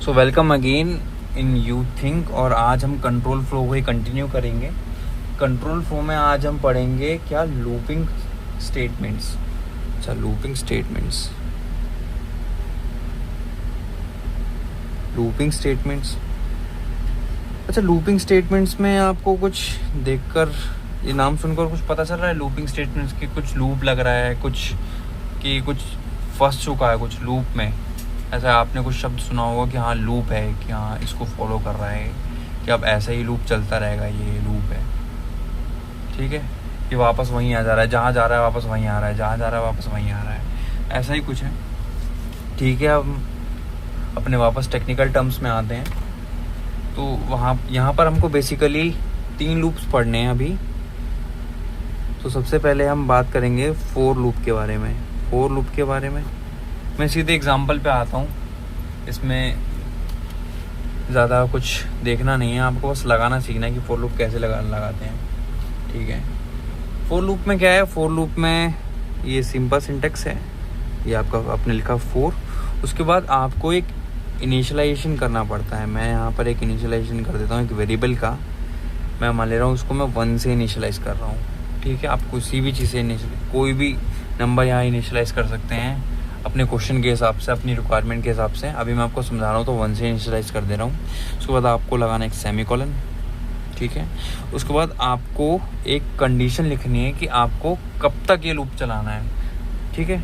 So welcome again in you think. और आज हम कंट्रोल फ्लो को ही कंटिन्यू करेंगे। कंट्रोल फ्लो में आज हम पढ़ेंगे क्या, लूपिंग स्टेटमेंट्स। अच्छा, लूपिंग स्टेटमेंट्स अच्छा, लूपिंग स्टेटमेंट्स में आपको कुछ देखकर, ये नाम सुनकर कुछ पता चल रहा है? लूपिंग स्टेटमेंट्स की कुछ लूप लग रहा है, कुछ कि कुछ फंस चुका है कुछ लूप में। ऐसा आपने कुछ शब्द सुना होगा कि हाँ लूप है, कि हाँ इसको फॉलो कर रहा है, कि अब ऐसा ही लूप चलता रहेगा, ये लूप है। ठीक है, कि वापस वहीं आ जा रहा है, जहाँ जा रहा है वापस वहीं आ रहा है, जहाँ जा रहा है वापस वहीं आ रहा है, ऐसा ही कुछ है। ठीक है, अब अपने वापस टेक्निकल टर्म्स में आते हैं। तो यहाँ पर हमको बेसिकली 3 लूप्स पढ़ने हैं अभी। तो सबसे पहले हम बात करेंगे फोर लूप के बारे में। मैं सीधे एग्जांपल पे आता हूँ। इसमें ज़्यादा कुछ देखना नहीं है, आपको बस लगाना सीखना है कि फोर लूप कैसे लगाते हैं। ठीक है, फोर लूप में क्या है? फोर लूप में ये सिंपल सिंटेक्स है, ये आपका आपने लिखा फोर। उसके बाद आपको एक इनिशियलाइजेशन करना पड़ता है। मैं यहाँ पर एक इनिशियलाइजेशन कर देता हूँ एक वेरिएबल का। मैं मान ले रहा हूँ उसको मैं 1 से इनिशियलाइज़ कर रहा हूँ। ठीक है, आप किसी भी चीज़ से कोई भी नंबर यहाँ इनिशियलाइज़ कर सकते हैं अपने क्वेश्चन के हिसाब से, अपनी रिक्वायरमेंट के हिसाब से। अभी मैं आपको समझा रहा हूँ तो 1 से इनिशियलाइज़ कर दे रहा हूँ। उसके बाद आपको लगाना एक सेमीकोलन। ठीक है, उसके बाद आपको एक कंडीशन लिखनी है कि आपको कब तक ये लूप चलाना है। ठीक है,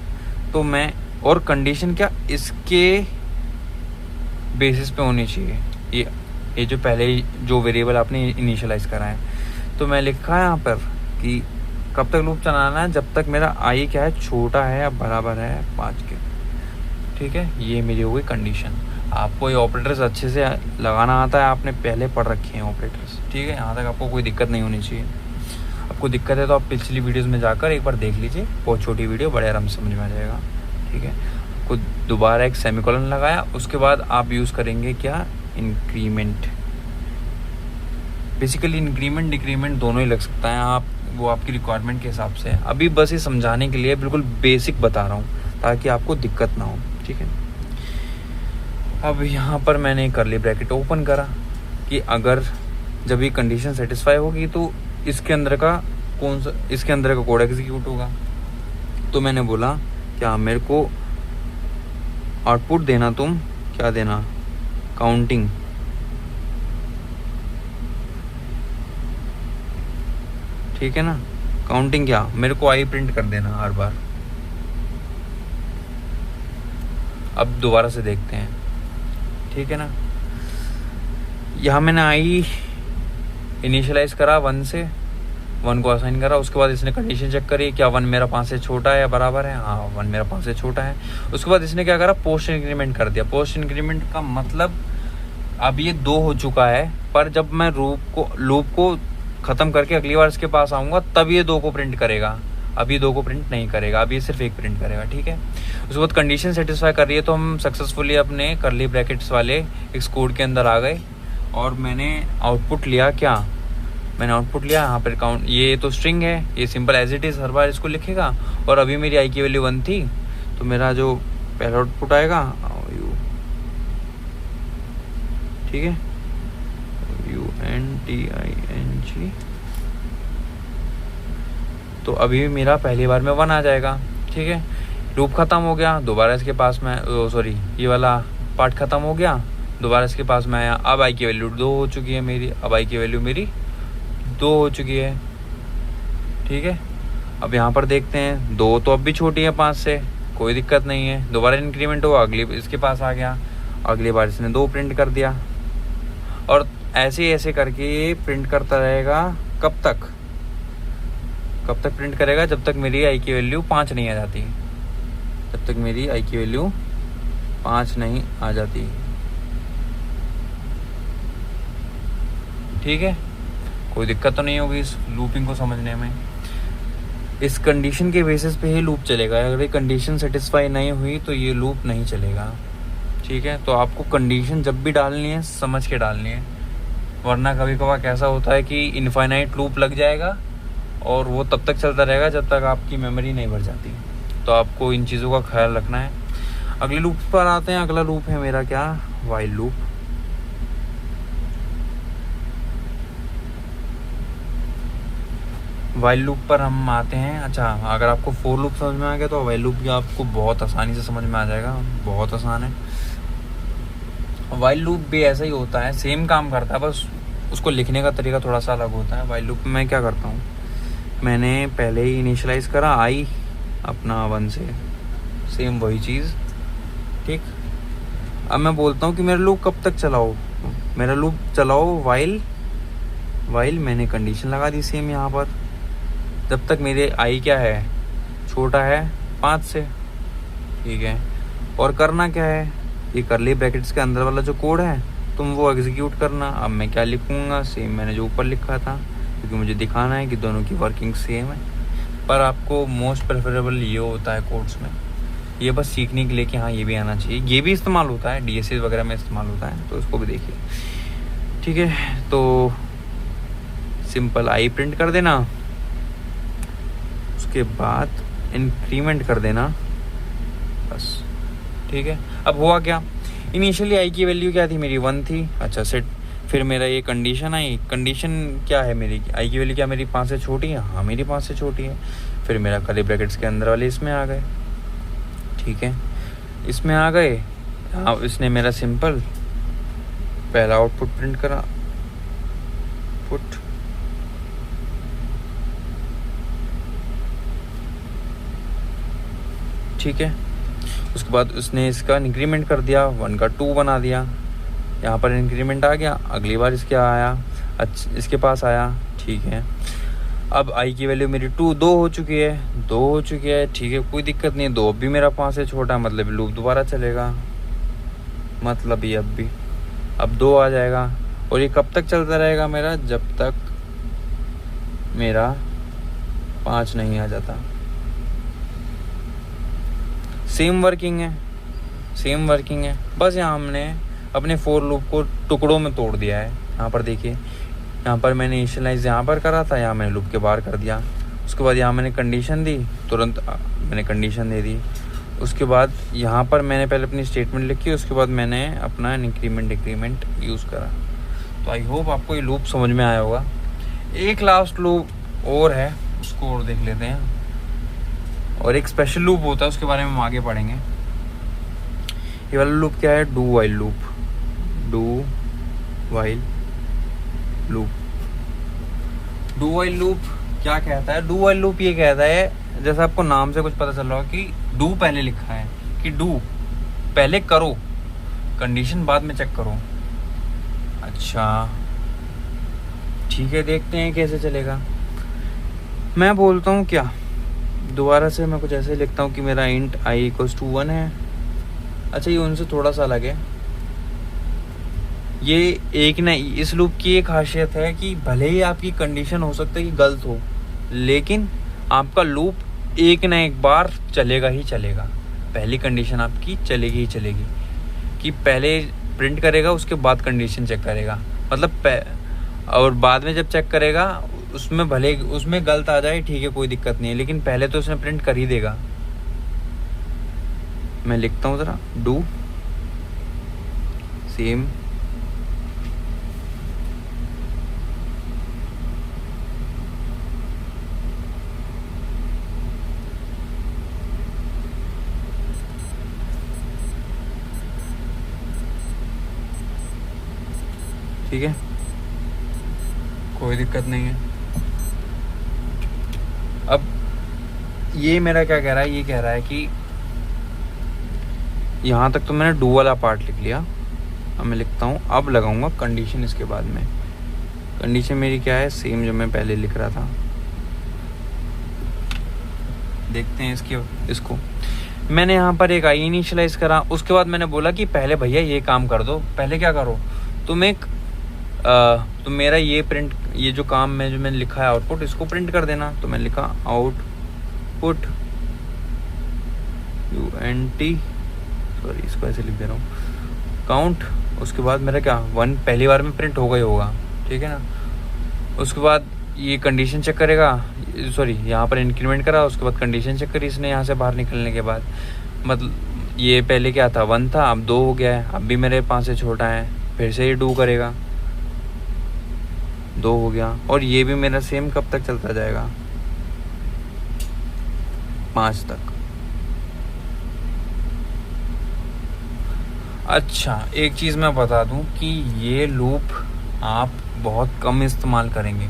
तो मैं, और कंडीशन क्या, इसके बेसिस पे होनी चाहिए। ये जो पहले जो वेरिएबल आपने इनिशियलाइज़ करा है, तो मैं लिखा है यहाँ पर कि कब तक लूप चलाना है, जब तक मेरा आई क्या है, छोटा है या बराबर है 5 के। ठीक है, ये मेरी हो गई कंडीशन। आपको ये ऑपरेटर्स अच्छे से लगाना आता है, आपने पहले पढ़ रखे हैं ऑपरेटर्स। ठीक है, यहाँ तक आपको कोई दिक्कत नहीं होनी चाहिए। आपको दिक्कत है तो आप पिछली वीडियोज़ में जाकर एक बार देख लीजिए, बहुत छोटी वीडियो, बड़े आराम से समझ में आ जाएगा। ठीक है, आपको दोबारा एक सेमीकोलन लगाया, उसके बाद आप यूज़ करेंगे क्या, इंक्रीमेंट। बेसिकली इंक्रीमेंट डिक्रीमेंट दोनों ही लग सकता है, आप वो आपकी रिक्वायरमेंट के हिसाब से। अभी बस ये समझाने के लिए बिल्कुल बेसिक बता रहा हूँ ताकि आपको दिक्कत ना हो। ठीक है, अब यहाँ पर मैंने कर्ली ब्रैकेट ओपन करा कि अगर जब ये कंडीशन सेटिस्फाई होगी तो इसके अंदर का कोड एग्जीक्यूट होगा। तो मैंने बोला क्या, मेरे को आउटपुट देना, तुम क्या देना, काउंटिंग। ठीक है ना, काउंटिंग क्या, मेरे को आई प्रिंट कर देना हर बार। अब दोबारा से देखते हैं। ठीक है ना, यहाँ मैंने आई इनिशियलाइज करा 1 से, 1 को असाइन करा। उसके बाद इसने कंडीशन चेक करी, क्या 1 मेरा 5 से छोटा है या बराबर है। हाँ, 1 मेरा 5 से छोटा है। उसके बाद इसने क्या करा, पोस्ट इंक्रीमेंट कर दिया। पोस्ट इंक्रीमेंट का मतलब अब ये 2 हो चुका है, पर जब मैं लूप को ख़त्म करके अगली बार इसके पास आऊँगा तब ये 2 को प्रिंट करेगा। अभी 2 को प्रिंट नहीं करेगा, अभी सिर्फ 1 प्रिंट करेगा। ठीक है, उसके बाद कंडीशन सेटिस्फाई कर रही है तो हम सक्सेसफुली अपने कर्ली ब्रैकेट्स वाले इस कोड के अंदर आ गए। और मैंने आउटपुट लिया क्या, मैंने आउटपुट लिया यहाँ पर काउंट। ये तो स्ट्रिंग है, ये सिंपल एज इट इज़ हर बार इसको लिखेगा। और अभी मेरी आई की वैल्यू 1 थी, तो मेरा जो पहला आउटपुट आएगा ठीक है, UNTING। तो अभी मेरा पहली बार में 1 आ जाएगा। ठीक है, लूप ख़त्म हो गया, दोबारा इसके पास में, सॉरी ये वाला पार्ट ख़त्म हो गया, दोबारा इसके पास में आया। अब आई की वैल्यू 2 हो चुकी है मेरी, अब आई की वैल्यू मेरी 2 हो चुकी है। ठीक है, अब यहाँ पर देखते हैं, 2 तो अब भी छोटी है 5 से, कोई दिक्कत नहीं है। दोबारा इंक्रीमेंट हुआ, अगली इसके पास आ गया, अगली बार इसने 2 प्रिंट कर दिया। और ऐसे करके प्रिंट करता रहेगा। कब तक प्रिंट करेगा, जब तक मेरी आई की वैल्यू 5 नहीं आ जाती। जब तक मेरी आई की वैल्यू 5 नहीं आ जाती। ठीक है, कोई दिक्कत तो नहीं होगी इस लूपिंग को समझने में। इस कंडीशन के बेसिस पे ही लूप चलेगा। अगर ये कंडीशन सेटिस्फाई नहीं हुई तो ये लूप नहीं चलेगा। ठीक है, तो आपको कंडीशन जब भी डालनी है समझ के डालनी है, वरना कभी कभार कैसा होता है कि इनफाइनाइट लूप लग जाएगा और वो तब तक चलता रहेगा जब तक आपकी मेमोरी नहीं भर जाती। तो आपको इन चीज़ों का ख्याल रखना है। अगले लूप पर आते हैं। अगला लूप है मेरा क्या, वाइल लूप। वाइल लूप पर हम आते हैं। अच्छा, अगर आपको फोर लूप समझ में आ गया तो वाइल लूप भी आपको बहुत आसानी से समझ में आ जाएगा, बहुत आसान है। वाइल लूप भी ऐसा ही होता है, सेम काम करता है, बस उसको लिखने का तरीका थोड़ा सा अलग होता है। वाइल लूप में मैं क्या करता हूँ, मैंने पहले ही इनिशियलाइज़ करा आई अपना 1 से, सेम वही चीज़, ठीक। अब मैं बोलता हूँ कि मेरा लूप कब तक चलाओ, मेरा लूप चलाओ वाइल मैंने कंडीशन लगा दी सेम यहाँ पर, जब तक मेरे आई क्या है, छोटा है 5 से, ठीक है। और करना क्या है, ये करली ब्रैकेट्स के अंदर वाला जो कोड है तुम वो एग्जीक्यूट करना। अब मैं क्या लिखूँगा, सेम मैंने जो ऊपर लिखा था, क्योंकि मुझे दिखाना है कि दोनों की वर्किंग सेम है। पर आपको मोस्ट प्रेफरेबल ये होता है कोड्स में, ये बस सीखने के लिए कि हाँ ये भी आना चाहिए। ये भी इस्तेमाल होता है, DSA वगैरह में इस्तेमाल होता है, तो इसको भी देखिए, ठीक है। तो सिंपल आई प्रिंट कर देना, उसके बाद इंक्रीमेंट कर देना, बस, ठीक है। अब हुआ क्या, इनिशियली आई की वैल्यू क्या थी मेरी, 1 थी। अच्छा सेट, फिर मेरा ये कंडीशन आई, कंडीशन क्या है मेरी, आई की वैल्यू क्या मेरी 5 से छोटी है, हाँ मेरी 5 से छोटी है। फिर मेरा कर्ली ब्रैकेट्स के अंदर वाले इसमें आ गए, ठीक है, इसमें आ गए। हाँ, इसने मेरा सिंपल पहला आउटपुट प्रिंट करा, पुट, ठीक है। उसके बाद उसने इसका इंक्रीमेंट कर दिया, 1 का 2 बना दिया, यहाँ पर इंक्रीमेंट आ गया। अगली बार इसके आया, अच्छा इसके पास आया, ठीक है। अब आई की वैल्यू मेरी 2 हो चुकी है, ठीक है, कोई दिक्कत नहीं है। 2 अब भी मेरा 5 से छोटा है, मतलब लूप दोबारा चलेगा, मतलब ये अब 2 आ जाएगा। और ये कब तक चलता रहेगा मेरा, जब तक मेरा 5 नहीं आ जाता। सेम वर्किंग है, बस यहाँ हमने अपने फोर लूप को टुकड़ों में तोड़ दिया है। यहाँ पर देखिए, यहाँ पर मैंने इनिशियलाइज यहाँ पर करा था, यहाँ मैंने लूप के बाहर कर दिया। उसके बाद यहाँ मैंने कंडीशन दी, तुरंत मैंने कंडीशन दे दी। उसके बाद यहाँ पर मैंने पहले अपनी स्टेटमेंट लिखी, उसके बाद मैंने अपना इंक्रीमेंट डिक्रीमेंट यूज़ करा। तो आई होप आपको ये लूप समझ में आया होगा। एक लास्ट लूप और है, उसको और देख लेते हैं। और एक स्पेशल लूप होता है, उसके बारे में हम आगे पढ़ेंगे। ये वाला लूप क्या है, do while loop. Do while loop क्या कहता है, डू वाइल लूप ये कहता है, जैसा आपको नाम से कुछ पता चल रहा हो कि डू पहले लिखा है, कि डू पहले करो, कंडीशन बाद में चेक करो। अच्छा ठीक है, देखते हैं कैसे चलेगा। मैं बोलता हूँ क्या, दोबारा से मैं कुछ ऐसे लिखता हूँ कि मेरा इंट आई इक्वल्स टू 1 है। अच्छा, ये उनसे थोड़ा सा अलग है। ये एक ना, इस लूप की एक खासियत है कि भले ही आपकी कंडीशन हो सकता है कि गलत हो, लेकिन आपका लूप एक ना एक बार चलेगा ही चलेगा। पहली कंडीशन आपकी चलेगी ही चलेगी, कि पहले प्रिंट करेगा, उसके बाद कंडीशन चेक करेगा, मतलब और बाद में जब चेक करेगा उसमें भले उसमें गलत आ जाए, ठीक है, कोई दिक्कत नहीं है, लेकिन पहले तो उसने प्रिंट कर ही देगा। मैं लिखता हूँ ज़रा, डू सेम ठीक है, कोई दिक्कत नहीं है। अब ये मेरा क्या कह रहा है, ये कह रहा है कि यहाँ तक तो मैंने डू वाला पार्ट लिख लिया। अब मैं लिखता हूँ, अब लगाऊंगा कंडीशन इसके बाद में। कंडीशन मेरी क्या है, सेम जो मैं पहले लिख रहा था। देखते हैं इसको मैंने यहाँ पर एक आई इनिशियलाइज करा, उसके बाद मैंने बोला कि पहले भैया ये काम कर दो। पहले क्या करो, तो मेरा ये प्रिंट, ये जो काम में जो मैंने लिखा है आउटपुट, इसको प्रिंट कर देना। तो मैंने लिखा आउटपुट UNT, सॉरी इसको ऐसे लिख दे रहा हूँ, काउंट। उसके बाद मेरा क्या 1 पहली बार में प्रिंट होगा ही होगा, ठीक है ना। उसके बाद ये कंडीशन चेक करेगा, सॉरी यहाँ पर इंक्रीमेंट करा, उसके बाद कंडीशन चेक करी इसने यहाँ से बाहर निकलने के बाद, मतलब ये पहले क्या था 1 था, अब 2 हो गया है, अब भी मेरे 5 से छोटा है, फिर से ये 2 करेगा, 2 हो गया, और ये भी मेरा सेम कब तक चलता जाएगा 5 तक। अच्छा एक चीज़ मैं बता दूं कि ये लूप आप बहुत कम इस्तेमाल करेंगे,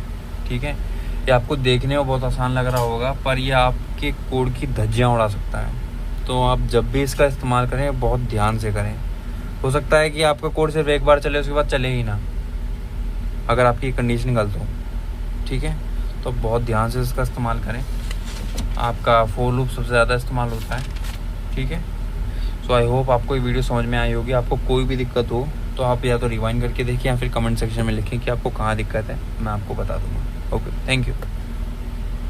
ठीक है। ये आपको देखने में बहुत आसान लग रहा होगा, पर ये आपके कोड की धज्जियाँ उड़ा सकता है। तो आप जब भी इसका इस्तेमाल करें बहुत ध्यान से करें। हो सकता है कि आपका कोड सिर्फ एक बार चले, उसके बाद चले ही ना, अगर आपकी कंडीशन गलत हो, ठीक है। तो बहुत ध्यान से इसका इस्तेमाल करें। आपका फोर लूप सबसे ज़्यादा इस्तेमाल होता है, ठीक है। सो आई होप आपको ये वीडियो समझ में आई होगी। आपको कोई भी दिक्कत हो तो आप या तो रिवाइंड करके देखिए या फिर कमेंट सेक्शन में लिखें कि आपको कहाँ दिक्कत है, मैं आपको बता दूँगा। Okay, thank you.